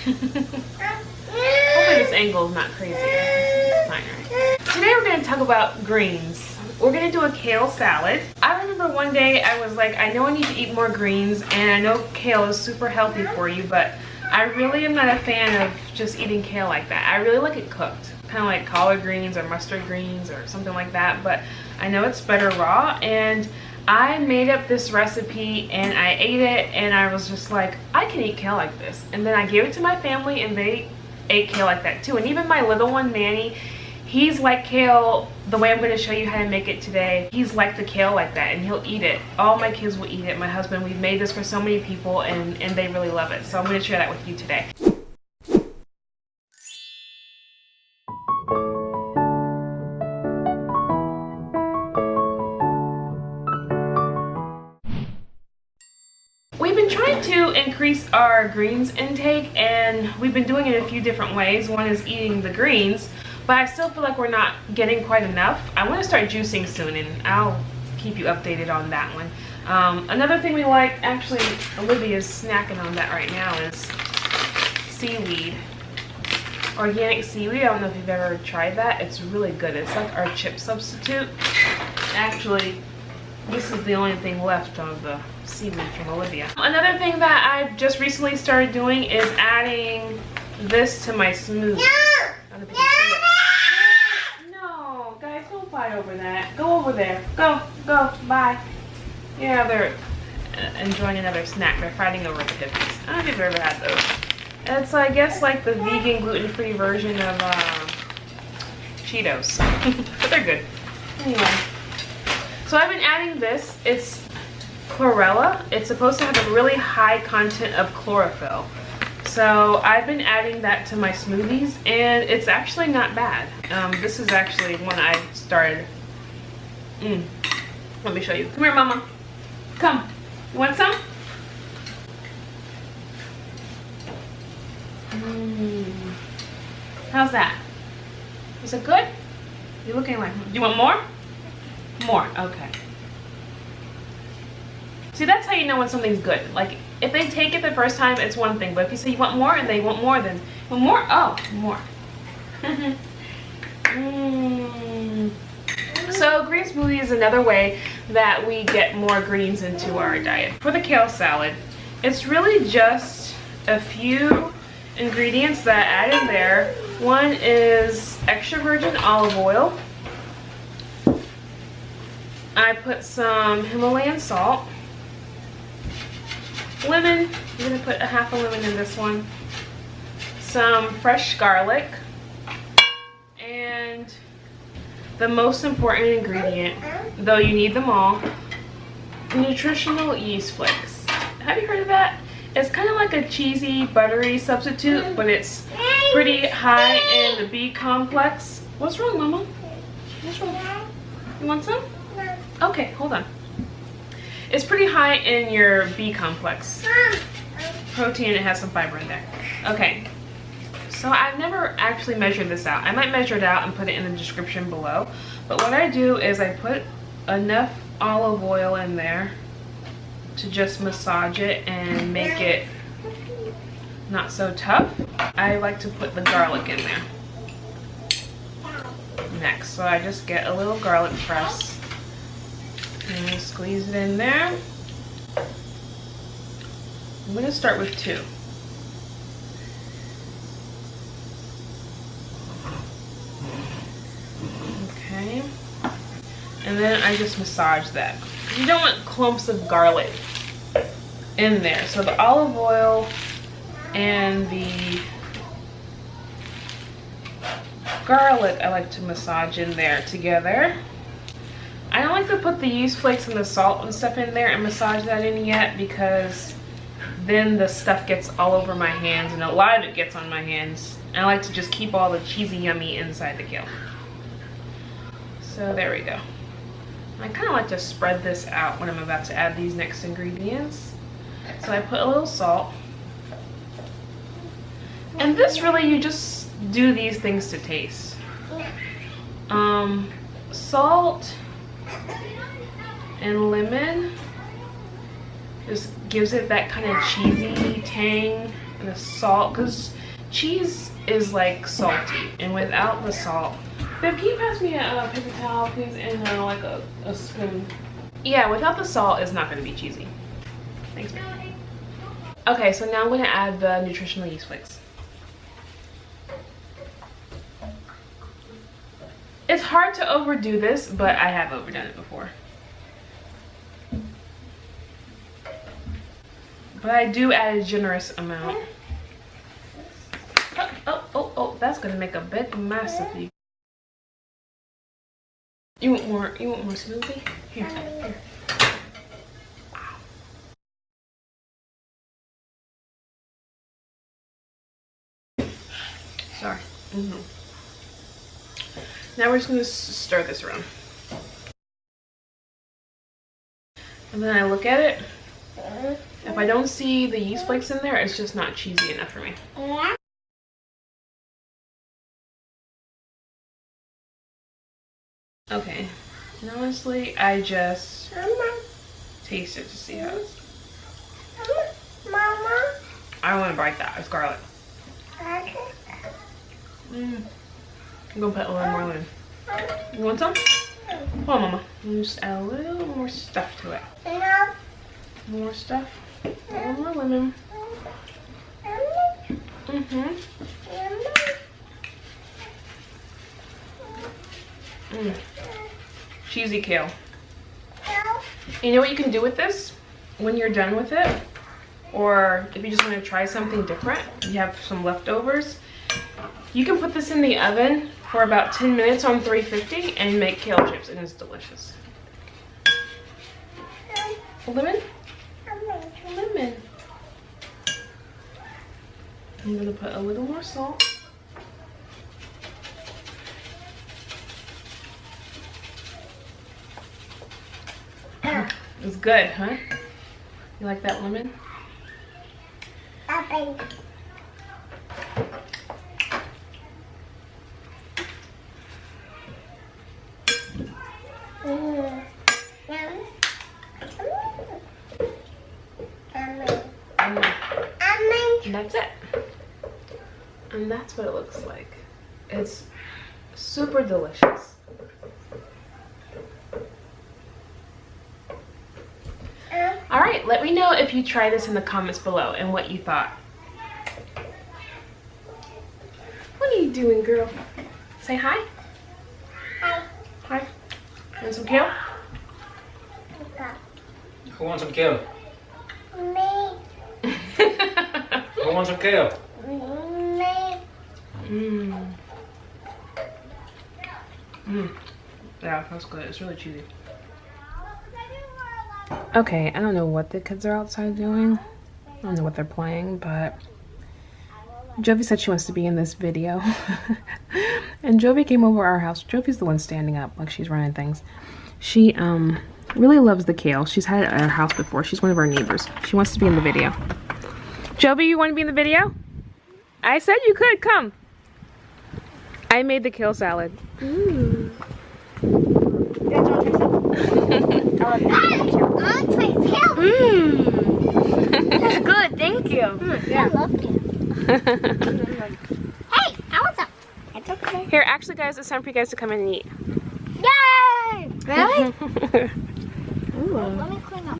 Hopefully this angle is not crazy. It's fine, right? Today we're going to talk about greens. We're going to do a kale salad. I remember one day I was like, I know I need to eat more greens, and I know kale is super healthy for you, but I really am not a fan of just eating kale like that. I really like it cooked, kind of like collard greens or mustard greens or something like that, but I know it's better raw. And I made up this recipe and I ate it, and I was just like, I can eat kale like this. And then I gave it to my family and they ate kale like that too. And even my little one, Manny, he's like kale the way I'm going to show you how to make it today. He's like the kale like that, and he'll eat it. All my kids will eat it. My husband, we've made this for so many people, and they really love it. So I'm going to share that with you today. We've been trying to increase our greens intake, and we've been doing it a few different ways. One is eating the greens, but I still feel like we're not getting quite enough. I want to start juicing soon, and I'll keep you updated on that one. Another thing we like, actually Olivia's snacking on that right now, is seaweed. Organic seaweed. I don't know if you've ever tried that. It's really good. It's like our chip substitute. Actually, this is the only thing left of the seaweed from Olivia. Another thing that I've just recently started doing is adding this to my smoothie. I don't know if you can see it. No, guys, don't fight over that. Go over there. Go, bye. Yeah, they're enjoying another snack. They're fighting over the hippies. I don't know if you've ever had those. It's, I guess, like the vegan, gluten-free version of Cheetos. But they're good. Anyway. So I've been adding this. It's chlorella. It's supposed to have a really high content of chlorophyll. So I've been adding that to my smoothies, and it's actually not bad. This is actually one I started. Let me show you. Come here, Mama. Come. You want some? How's that? Is it good? You're looking like, do you want more? More, okay. See, that's how you know when something's good. Like, if they take it the first time, it's one thing. But if you say you want more and they want more, then want more? Oh, more. So green smoothie is another way that we get more greens into our diet. For the kale salad, it's really just a few ingredients that I add in there. One is extra virgin olive oil. I put some Himalayan salt. Lemon, I'm going to put a half a lemon in this one. Some fresh garlic. And the most important ingredient, though you need them all, nutritional yeast flakes. Have you heard of that? It's kind of like a cheesy, buttery substitute, but it's pretty high in the B complex. What's wrong, Mama? What's wrong? You want some? Okay, hold on. It's pretty high in your B complex protein. It has some fiber in there. Okay, so I've never actually measured this out. I might measure it out and put it in the description below. But what I do is I put enough olive oil in there to just massage it and make it not so tough. I like to put the garlic in there next. So I just get a little garlic press and squeeze it in there. I'm going to start with 2. Okay. And then I just massage that. You don't want clumps of garlic in there. So the olive oil and the garlic I like to massage in there together. I don't like to put the yeast flakes and the salt and stuff in there and massage that in yet, because then the stuff gets all over my hands, and a lot of it gets on my hands. I like to just keep all the cheesy yummy inside the kale. So there we go. I kind of like to spread this out when I'm about to add these next ingredients. So I put a little salt. And this really, you just do these things to taste. Salt and lemon just gives it that kind of cheesy tang and the salt, because cheese is like salty, and without the salt. Babe, can you pass me a paper towel, please, and like a spoon? Yeah, without the salt, it's not going to be cheesy. Thanks, babe. Okay, so now I'm going to add the nutritional yeast flakes. It's hard to overdo this, but I have overdone it before. But I do add a generous amount. Oh, that's gonna make a big mess of you. You want more smoothie? Here. Sorry. Now we're just gonna stir this around. And then I look at it. If I don't see the yeast flakes in there, it's just not cheesy enough for me. Okay, and honestly, I just taste it to see how it's. Mama? I don't want to bite that. It's garlic. I'm gonna put a little more lemon. You want some? Hold on, Mama. Let me just add a little more stuff to it. More stuff. A little more lemon. Cheesy kale. You know what you can do with this when you're done with it, or if you just want to try something different, you have some leftovers, you can put this in the oven for about 10 minutes on 350 and make kale chips, and it's delicious. Lemon? Lemon. I'm gonna put a little more salt. It's good, huh? You like that lemon? And that's it. And that's what it looks like. It's super delicious. Alright, let me know if you try this in the comments below and what you thought. What are you doing, girl? Say hi. Hi. Hi. Want some kale? Who wants some kale? Me. Who wants some kale? Me. Yeah, that's good. It's really cheesy. Okay, I don't know what the kids are outside doing. I don't know what they're playing, but Jovi said she wants to be in this video. And Jovi came over our house. Jovi's the one standing up, like she's running things. She really loves the kale. She's had it at our house before. She's one of our neighbors. She wants to be in the video. Jovi, you want to be in the video? I said you could. Come. I made the kale salad. Ooh. That's good, thank you. Yeah. I love it. Hey, I want some. It's okay. Here, actually, guys, it's time for you guys to come in and eat. Yay! Really? Ooh. Let me clean up.